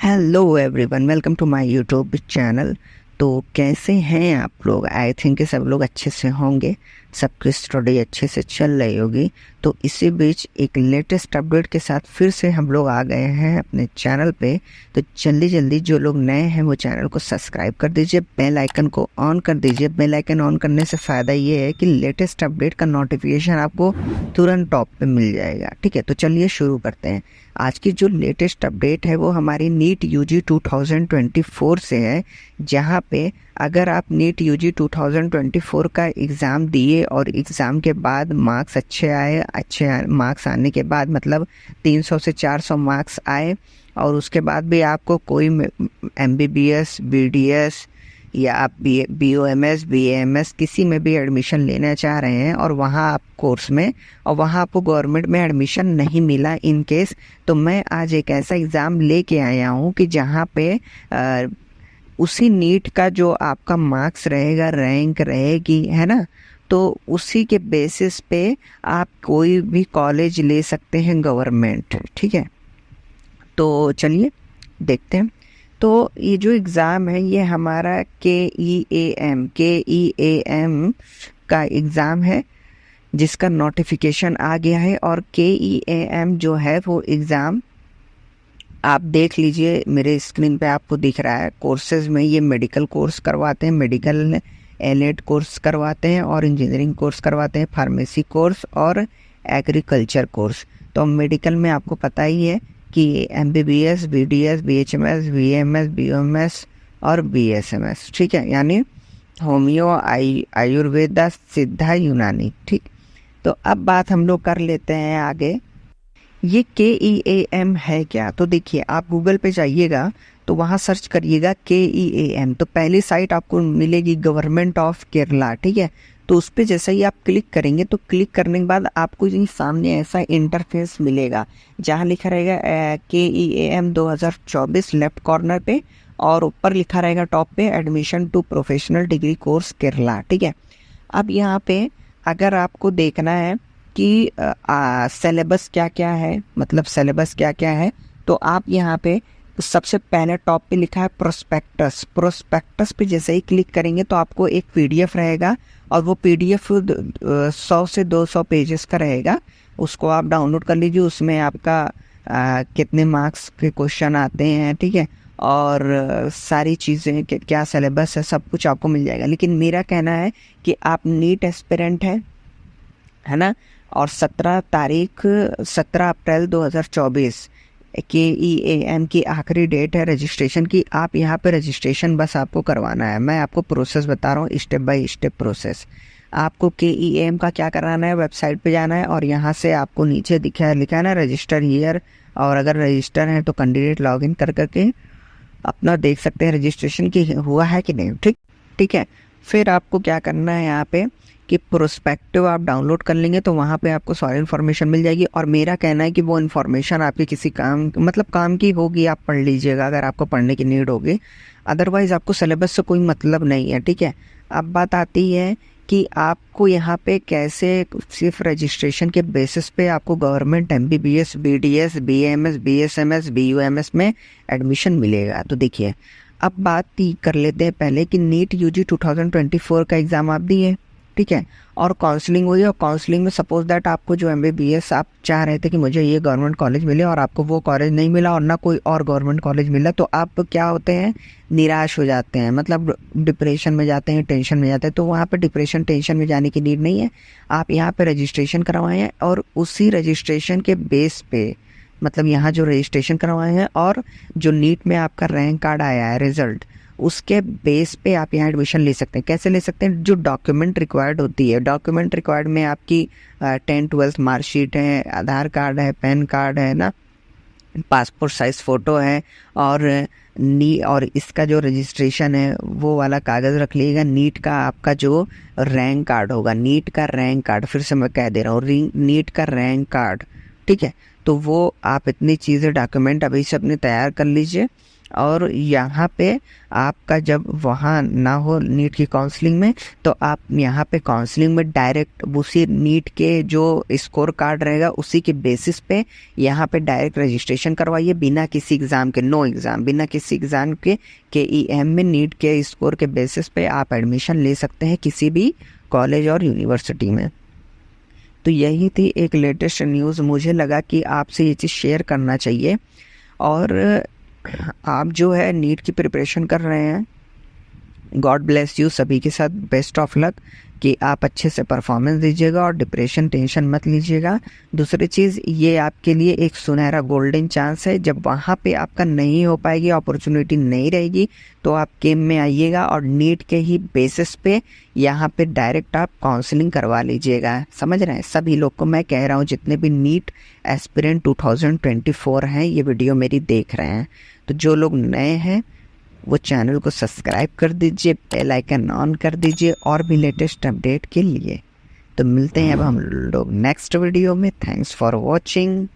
Hello everyone, welcome to my YouTube channel. तो कैसे हैं आप लोग? आई थिंक कि सब लोग अच्छे से होंगे, सबकी स्टडी अच्छे से चल रही होगी। तो इसी बीच एक लेटेस्ट अपडेट के साथ फिर से हम लोग आ गए हैं अपने चैनल पे। तो जल्दी जल्दी जो लोग नए हैं वो चैनल को सब्सक्राइब कर दीजिए, बेल आइकन को ऑन कर दीजिए। बेल आइकन ऑन करने से फ़ायदा ये है कि लेटेस्ट अपडेट का नोटिफिकेशन आपको तुरंत टॉप पे मिल जाएगा। ठीक है, तो चलिए शुरू करते हैं। आज की जो लेटेस्ट अपडेट है वो हमारी नीट यूजी 2024 से है, जहाँ पे अगर आप नीट यूजी 2024 का एग्ज़ाम दिए और एग्ज़ाम के बाद मार्क्स अच्छे मार्क्स आने के बाद मतलब 300 से 400 मार्क्स आए और उसके बाद भी आपको कोई MBBS, BDS या आप BOMS, BAMS किसी में भी एडमिशन लेना चाह रहे हैं और वहाँ आप कोर्स में और वहाँ आपको गवर्नमेंट में एडमिशन नहीं मिला इन केस, तो मैं आज एक ऐसा एग्ज़ाम लेके आया हूँ कि जहाँ पे उसी नीट का जो आपका मार्क्स रहेगा, रैंक रहेगी, है ना, तो उसी के बेसिस पे आप कोई भी कॉलेज ले सकते हैं गवर्नमेंट। ठीक है, तो चलिए देखते हैं। तो ये जो एग्ज़ाम है ये हमारा KEAM का एग्ज़ाम है, जिसका नोटिफिकेशन आ गया है। और KEAM जो है वो एग्ज़ाम आप देख लीजिए, मेरे स्क्रीन पे आपको दिख रहा है। कोर्सेज में ये मेडिकल कोर्स करवाते हैं, मेडिकल एलेट कोर्स करवाते हैं और इंजीनियरिंग कोर्स करवाते हैं, फार्मेसी कोर्स और एग्रीकल्चर कोर्स। तो मेडिकल में आपको पता ही है कि MBBS, BDS, BHMS, VMS, BOMS और BSMS। ठीक है, यानी होमियो, आयुर्वेदा, सिद्धा, यूनानी। ठीक, तो अब बात हम लोग कर लेते हैं आगे। ये KEAM है क्या? तो देखिए, आप गूगल पे जाइएगा तो वहाँ सर्च करिएगा KEAM, तो पहली साइट आपको मिलेगी गवर्नमेंट ऑफ केरला। ठीक है, तो उस पर जैसा ही आप क्लिक करेंगे तो क्लिक करने के बाद आपको ये सामने ऐसा इंटरफेस मिलेगा जहाँ लिखा रहेगा KEAM 2024 लेफ्ट कॉर्नर पे, और ऊपर लिखा रहेगा टॉप पे admission to professional degree course Kerala. ठीक है, अब यहाँ पे अगर आपको देखना है कि सिलेबस क्या क्या है, मतलब सिलेबस क्या क्या है, तो आप यहाँ पे सबसे पहले टॉप पे लिखा है प्रोस्पेक्टस। प्रोस्पेक्टस पे जैसे ही क्लिक करेंगे तो आपको एक PDF रहेगा और वो PDF 100 से 200 पेजेस का रहेगा। उसको आप डाउनलोड कर लीजिए। उसमें आपका कितने मार्क्स के क्वेश्चन आते हैं, ठीक है, और सारी चीज़ें क्या सिलेबस है, सब कुछ आपको मिल जाएगा। लेकिन मेरा कहना है कि आप नीट एस्पिरेंट है ना, और 17 अप्रैल 2024 KEAM की आखिरी डेट है रजिस्ट्रेशन की। आप यहाँ पे रजिस्ट्रेशन बस आपको करवाना है। मैं आपको प्रोसेस बता रहा हूँ, स्टेप बाय स्टेप प्रोसेस। आपको KEAM का क्या कराना है, वेबसाइट पे जाना है और यहाँ से आपको नीचे लिखा है ना रजिस्टर हियर, और अगर रजिस्टर है तो कैंडिडेट लॉगिन कर करके अपना देख सकते हैं रजिस्ट्रेशन की हुआ है कि नहीं। ठीक ठीक है, फिर आपको क्या करना है यहाँ पे कि प्रोस्पेक्टिव आप डाउनलोड कर लेंगे तो वहाँ पे आपको सारी इन्फॉर्मेशन मिल जाएगी। और मेरा कहना है कि वो इन्फॉर्मेशन आपके किसी काम की होगी, आप पढ़ लीजिएगा अगर आपको पढ़ने की नीड होगी, अदरवाइज़ आपको सिलेबस से कोई मतलब नहीं है। ठीक है, अब बात आती है कि आपको यहाँ पे कैसे सिर्फ रजिस्ट्रेशन के बेसिस पे आपको government MBBS, BDS, BAMS, BSMS, BUMS में एडमिशन मिलेगा। तो देखिए, अब बात कर लेते हैं पहले कि नीट यूजी 2024 का एग्ज़ाम आप दिए, ठीक है, और काउंसलिंग हुई, और काउंसलिंग में सपोज दैट आपको जो MBBS आप चाह रहे थे कि मुझे ये गवर्नमेंट कॉलेज मिले और आपको वो कॉलेज नहीं मिला और ना कोई और गवर्नमेंट कॉलेज मिला, तो आप क्या होते हैं, निराश हो जाते हैं, मतलब डिप्रेशन में जाते हैं, टेंशन में जाते हैं। तो वहाँ पर डिप्रेशन टेंशन में जाने की नीड नहीं है। आप यहाँ पर रजिस्ट्रेशन करवाएं हैं और उसी रजिस्ट्रेशन के बेस पे, मतलब यहाँ जो रजिस्ट्रेशन करवाए हैं और जो नीट में आपका रैंक कार्ड आया है रिजल्ट, उसके बेस पे आप यहाँ एडमिशन ले सकते हैं। कैसे ले सकते हैं? जो डॉक्यूमेंट रिक्वायर्ड होती है, डॉक्यूमेंट रिक्वायर्ड में आपकी 10th 12th मार्कशीट है, आधार कार्ड है, पैन कार्ड है ना, पासपोर्ट साइज फ़ोटो है, और इसका जो रजिस्ट्रेशन है वो वाला कागज़ रख लीजिएगा। नीट का आपका जो रैंक कार्ड होगा, नीट का रैंक कार्ड, फिर से मैं कह दे रहा हूँ, नीट का रैंक कार्ड ठीक है। तो वो आप इतनी चीज़ें डॉक्यूमेंट अभी से अपने तैयार कर लीजिए, और यहाँ पे आपका जब वहाँ ना हो नीट की काउंसलिंग में, तो आप यहाँ पे काउंसलिंग में डायरेक्ट उसी नीट के जो स्कोर कार्ड रहेगा उसी के बेसिस पे यहाँ पे डायरेक्ट रजिस्ट्रेशन करवाइए, बिना किसी एग्ज़ाम के, नो एग्ज़ाम, बिना किसी एग्ज़ाम के KEM में नीट के स्कोर के बेसिस पे आप एडमिशन ले सकते हैं किसी भी कॉलेज और यूनिवर्सिटी में। तो यही थी एक लेटेस्ट न्यूज़, मुझे लगा कि आपसे ये चीज़ शेयर करना चाहिए। और आप जो है नीट की प्रिपरेशन कर रहे हैं, गॉड ब्लेस यू, सभी के साथ बेस्ट ऑफ लक कि आप अच्छे से परफॉर्मेंस दीजिएगा और डिप्रेशन टेंशन मत लीजिएगा। दूसरी चीज़, ये आपके लिए एक सुनहरा गोल्डन चांस है, जब वहाँ पे आपका नहीं हो पाएगी, अपॉर्चुनिटी नहीं रहेगी, तो आप केम में आइएगा और नीट के ही बेसिस पे यहाँ पे डायरेक्ट आप काउंसलिंग करवा लीजिएगा। समझ रहे हैं? सभी लोग को मैं कह रहा हूँ, जितने भी नीट एस्पिरेंट 2024 हैं ये वीडियो मेरी देख रहे हैं, तो जो लोग नए हैं वो चैनल को सब्सक्राइब कर दीजिए, बेल आइकन ऑन कर दीजिए और भी लेटेस्ट अपडेट के लिए। तो मिलते हैं अब हम लोग नेक्स्ट वीडियो में। Thanks for watching.